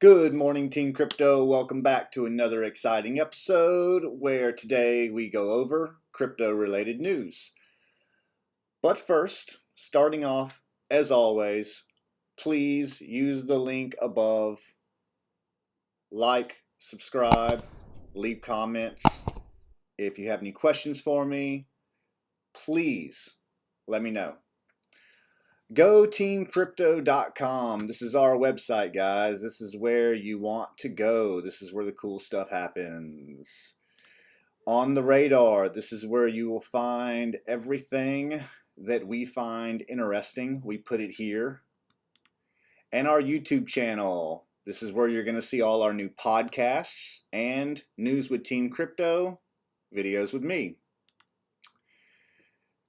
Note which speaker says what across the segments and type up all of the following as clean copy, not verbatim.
Speaker 1: Good morning, Team Crypto. Welcome back to another exciting episode where today we go over crypto-related news. But first, starting off, as always, please use the link above. Like, subscribe, leave comments. If you have any questions for me, please let me know. Go TEAMCRYPTO.com. This is our website, guys. This is where you want to go. This is where the cool stuff happens. On the radar, this is where you will find everything that we find interesting. We put it here. And our YouTube channel. This is where you're going to see all our new podcasts and news with Team Crypto, videos with me.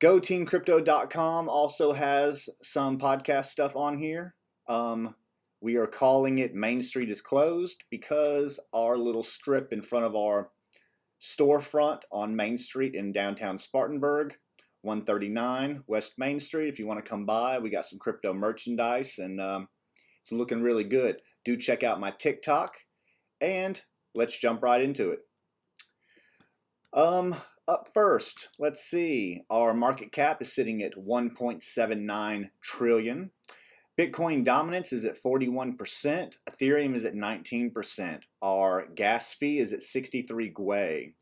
Speaker 1: GoTeamCrypto.com also has some podcast stuff on here. We are calling it Main Street is Closed because our little strip in front of our storefront on Main Street in downtown Spartanburg, 139 West Main Street. If you want to come by, we got some crypto merchandise and it's looking really good. Do check out my TikTok and let's jump right into it. Up first, let's see. Our market cap is sitting at 1.79 trillion. Bitcoin dominance is at 41%. Ethereum is at 19%. Our gas fee is at 63 Gwei.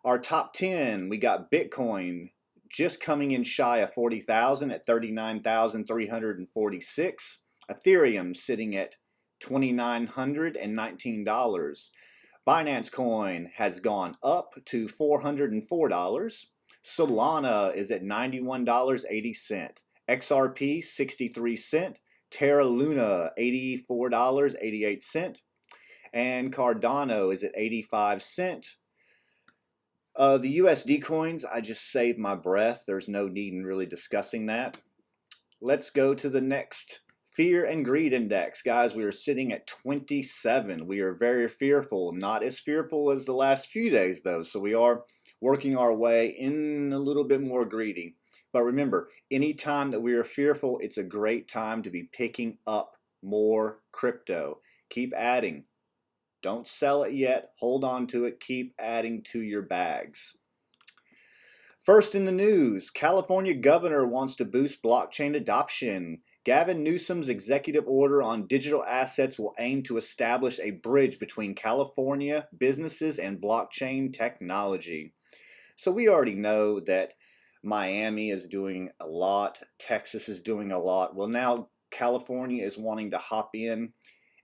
Speaker 1: Our top 10, we got Bitcoin just coming in shy of 40,000 at 39,346. Ethereum sitting at $2,919. Binance Coin has gone up to $404. Solana is at $91.80. XRP 63 cents. Terra Luna $84.88. And Cardano is at 85 cents. The USD coins, I just saved my breath. There's no need in really discussing that. Let's go to the next Fear and Greed Index. Guys, we are sitting at 27. We are very fearful. Not as fearful as the last few days, though. So we are working our way in a little bit more greedy. But remember, anytime that we are fearful, it's a great time to be picking up more crypto. Keep adding. Don't sell it yet. Hold on to it. Keep adding to your bags. First in the news, California governor wants to boost blockchain adoption. Gavin Newsom's executive order on digital assets will aim to establish a bridge between California businesses and blockchain technology. So we already know that Miami is doing a lot, Texas is doing a lot. Well, now California is wanting to hop in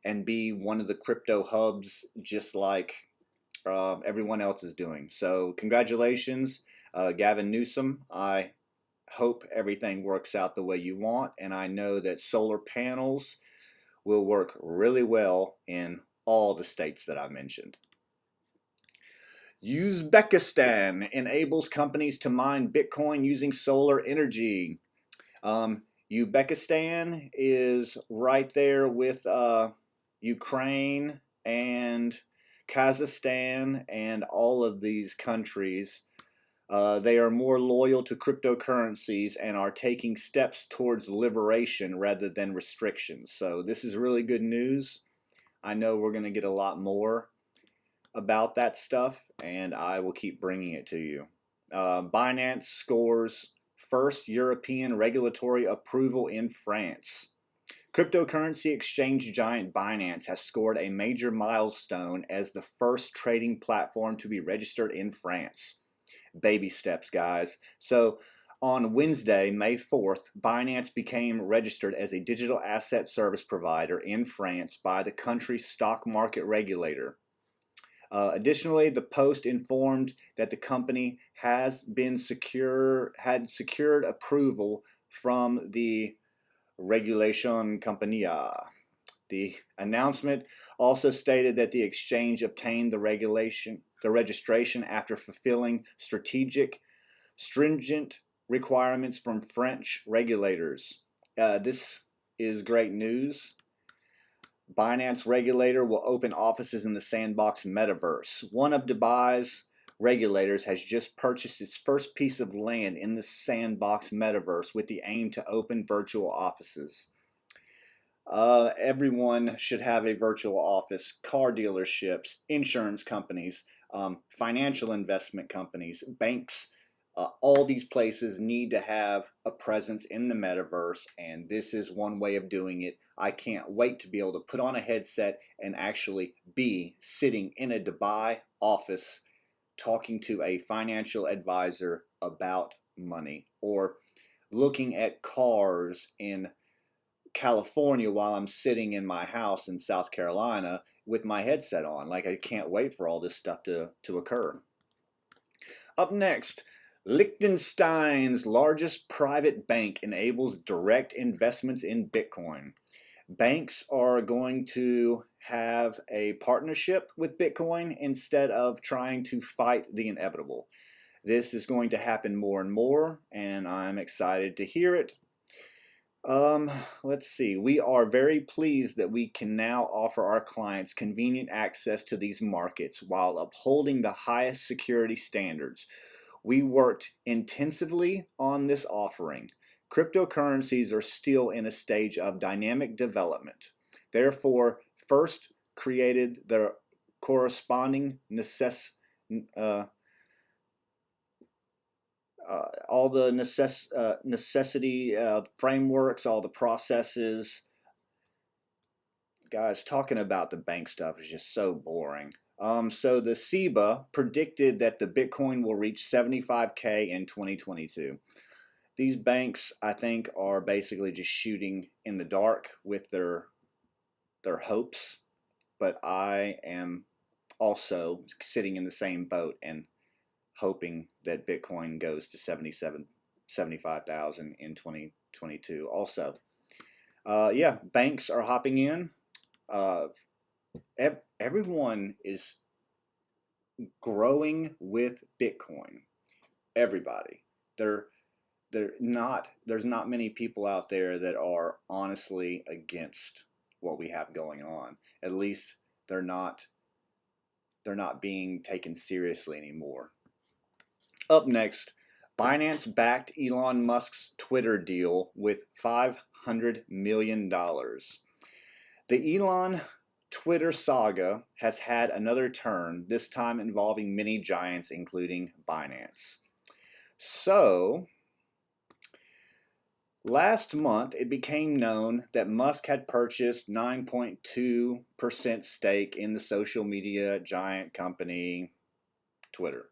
Speaker 1: and be one of the crypto hubs just like everyone else is doing. So congratulations, Gavin Newsom. I hope everything works out the way you want, and I know that solar panels will work really well in all the states that I mentioned. Uzbekistan enables companies to mine Bitcoin using solar energy. Uzbekistan is right there with Ukraine and Kazakhstan and all of these countries. They are more loyal to cryptocurrencies and are taking steps towards liberation rather than restrictions. So this is really good news. I know we're going to get a lot more about that stuff, and I will keep bringing it to you. Binance scores first European regulatory approval in France. Cryptocurrency exchange giant Binance has scored a major milestone as the first trading platform to be registered in France. Baby steps, guys. So on Wednesday, May 4th, Binance became registered as a digital asset service provider in France by the country's stock market regulator. Additionally, the Post informed that the company had secured approval from the Regulation Compagnie. The announcement also stated that the exchange obtained the registration after fulfilling stringent requirements from French regulators. This is great news. Binance regulator will open offices in the Sandbox metaverse. One of Dubai's regulators has just purchased its first piece of land in the Sandbox metaverse with the aim to open virtual offices. Everyone should have a virtual office. Car dealerships, insurance companies, financial investment companies, banks, all these places need to have a presence in the metaverse, and this is one way of doing it. I can't wait to be able to put on a headset and actually be sitting in a Dubai office talking to a financial advisor about money, or looking at cars in California while I'm sitting in my house in South Carolina with my headset on. Like, I can't wait for all this stuff to occur. Up next, Liechtenstein's largest private bank enables direct investments in Bitcoin. Banks are going to have a partnership with Bitcoin instead of trying to fight the inevitable. This is going to happen more and more, and I'm excited to hear it. Let's see. We are very pleased that we can now offer our clients convenient access to these markets while upholding the highest security standards. We worked intensively on this offering. Cryptocurrencies are still in a stage of dynamic development. Therefore, first created the corresponding all the necessity frameworks, all the processes. Guys, talking about the bank stuff is just so boring. So the SEBA predicted that the Bitcoin will reach 75K in 2022. These banks, I think, are basically just shooting in the dark with their hopes, but I am also sitting in the same boat and hoping that Bitcoin goes to 75,000 in 2022 also. Yeah, banks are hopping in. Everyone is growing with Bitcoin. Everybody. There's not many people out there that are honestly against what we have going on. At least they're not being taken seriously anymore. Up next, Binance backed Elon Musk's Twitter deal with $500 million. The Elon Twitter saga has had another turn, this time involving many giants, including Binance. So, last month it became known that Musk had purchased 9.2% stake in the social media giant company Twitter.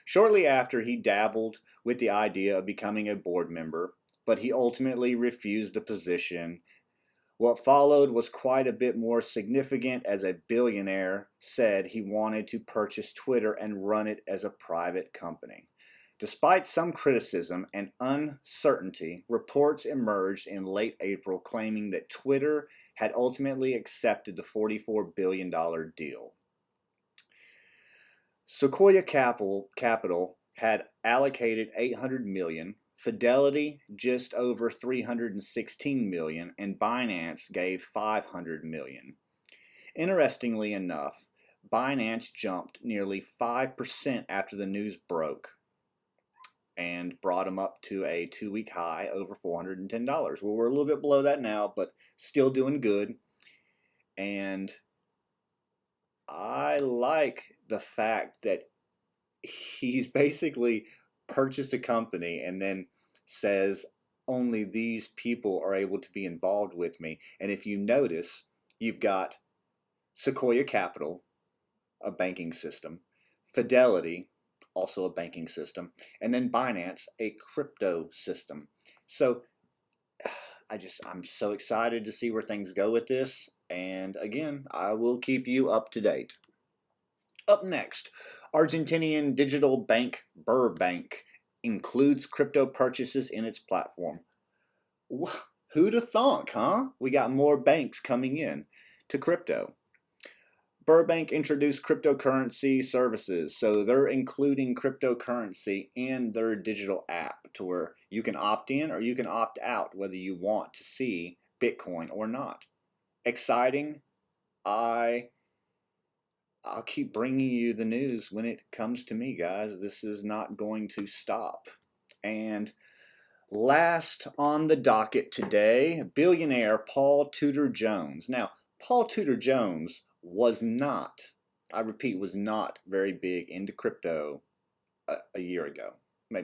Speaker 1: Shortly after, he dabbled with the idea of becoming a board member, but he ultimately refused the position. What followed was quite a bit more significant, as a billionaire said he wanted to purchase Twitter and run it as a private company. Despite some criticism and uncertainty, reports emerged in late April claiming that Twitter had ultimately accepted the $44 billion deal. Sequoia Capital had allocated $800 million, Fidelity just over $316 million, and Binance gave $500 million. Interestingly enough, Binance jumped nearly 5% after the news broke and brought them up to a 2-week high over $410. Well, we're a little bit below that now, but still doing good. And I like the fact that he's basically purchased a company and then says only these people are able to be involved with me. And if you notice, you've got Sequoia Capital, a banking system, Fidelity, also a banking system, and then Binance, a crypto system. So I'm so excited to see where things go with this. And again, I will keep you up to date. Up next, Argentinian digital bank Burbank includes crypto purchases in its platform. Who'd have thunk, huh? We got more banks coming in to crypto. Burbank introduced cryptocurrency services, so they're including cryptocurrency in their digital app to where you can opt in or you can opt out whether you want to see Bitcoin or not. Exciting. I'll keep bringing you the news when it comes to me, guys. This is not going to stop. And Last on the docket today, billionaire Paul Tudor Jones. Now, Paul Tudor Jones was not, I repeat, was not very big into crypto a year ago,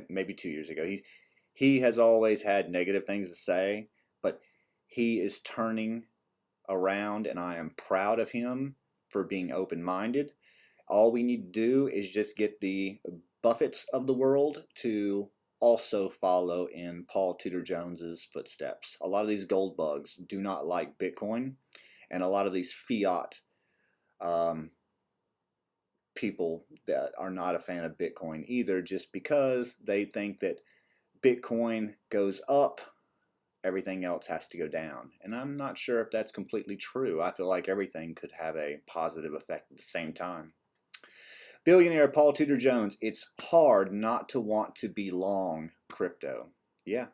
Speaker 1: maybe 2 years ago. He has always had negative things to say, but he is turning around, and I am proud of him for being open-minded. All we need to do is just get the Buffetts of the world to also follow in Paul Tudor Jones's footsteps. A lot of these gold bugs do not like Bitcoin, and a lot of these fiat people that are not a fan of Bitcoin either, just because they think that Bitcoin goes up, everything else has to go down. And I'm not sure if that's completely true. I feel like everything could have a positive effect at the same time. Billionaire Paul Tudor Jones, it's hard not to want to be long crypto. Yeah,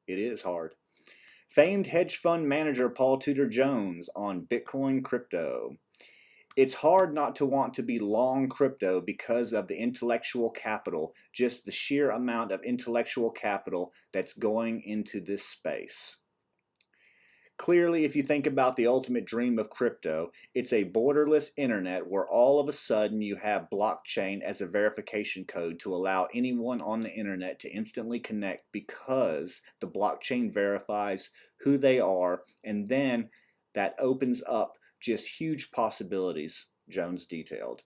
Speaker 1: it is hard. Famed hedge fund manager Paul Tudor Jones on Bitcoin crypto. It's hard not to want to be long crypto because of the intellectual capital, just the sheer amount of intellectual capital that's going into this space. Clearly, if you think about the ultimate dream of crypto, it's a borderless internet where all of a sudden you have blockchain as a verification code to allow anyone on the internet to instantly connect because the blockchain verifies who they are, and then that opens up just huge possibilities, Jones detailed.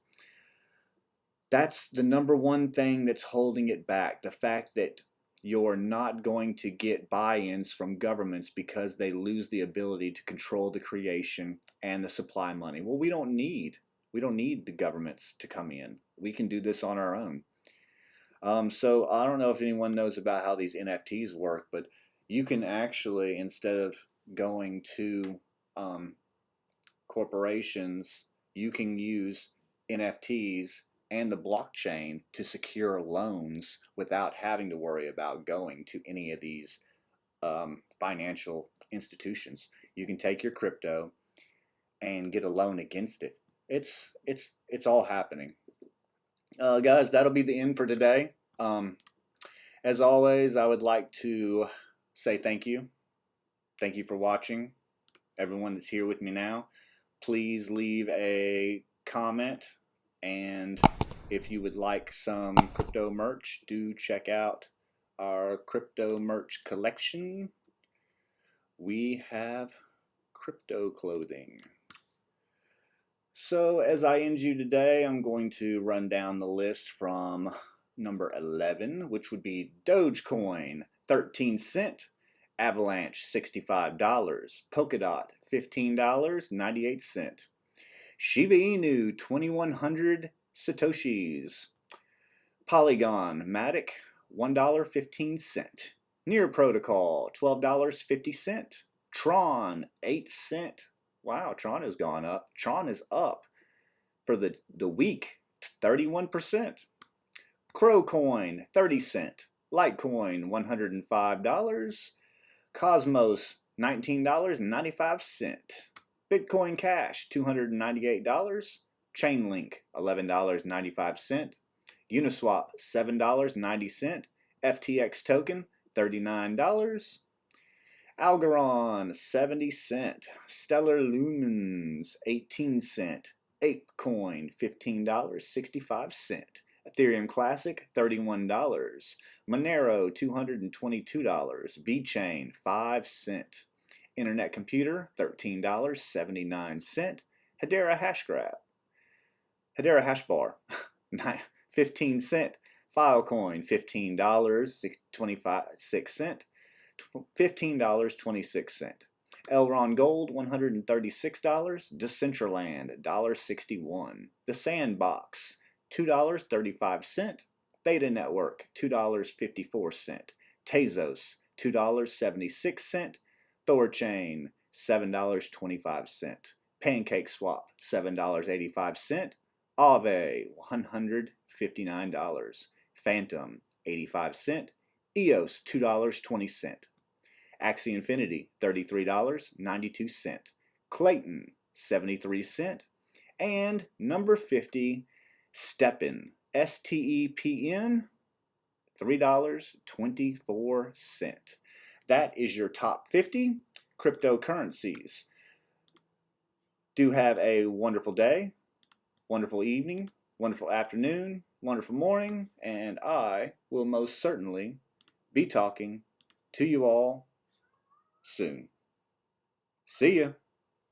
Speaker 1: That's the number one thing that's holding it back, the fact that you're not going to get buy-ins from governments because they lose the ability to control the creation and the supply money. Well, we don't need the governments to come in. We can do this on our own. So I don't know if anyone knows about how these NFTs work, but you can actually, instead of going to corporations, you can use NFTs and the blockchain to secure loans without having to worry about going to any of these financial institutions. You can take your crypto and get a loan against it. It's all happening. Guys, that'll be the end for today. As always, I would like to say thank you. Thank you for watching. Everyone that's here with me now, please leave a comment, and if you would like some crypto merch, do check out our crypto merch collection. We have crypto clothing. So as I end you today, I'm going to run down the list from number 11, which would be Dogecoin, 13 cents. Avalanche, $65. Polkadot, $15.98. Shiba Inu, 2,100 Satoshis. Polygon Matic, $1.15. Near Protocol, $12.50. Tron, 8 cents. Wow, Tron has gone up. Tron is up for the week, 31%. Crowcoin, 30 cents. Litecoin, $105. Cosmos, $19.95. Bitcoin Cash, $298. Chainlink, $11.95. Uniswap, $7.90. FTX token, $39. Algorand, 70 cents. Stellar Lumens, 18 cents. ApeCoin, $15.65. Ethereum Classic, $31. Monero, $222. VeChain, 5 cents. Internet Computer, $13.79. Hedera Hashbar, 15 cents. Filecoin, $15.26. $15.26. Elrond Gold, $136. Decentraland, $1.61. The Sandbox, $2.35. Theta Network, $2.54. Tezos, $2.76. Thorchain, $7.25. PancakeSwap, $7.85. Aave, $159. Phantom, 85 cents. EOS, $2.20. Axie Infinity, $33.92. Clayton, 73 cents. And number 50, Steppen, STEPN, $3.24. that is your top 50 cryptocurrencies. Do have a wonderful day, wonderful evening, wonderful afternoon, wonderful morning, and I will most certainly be talking to you all soon. See ya.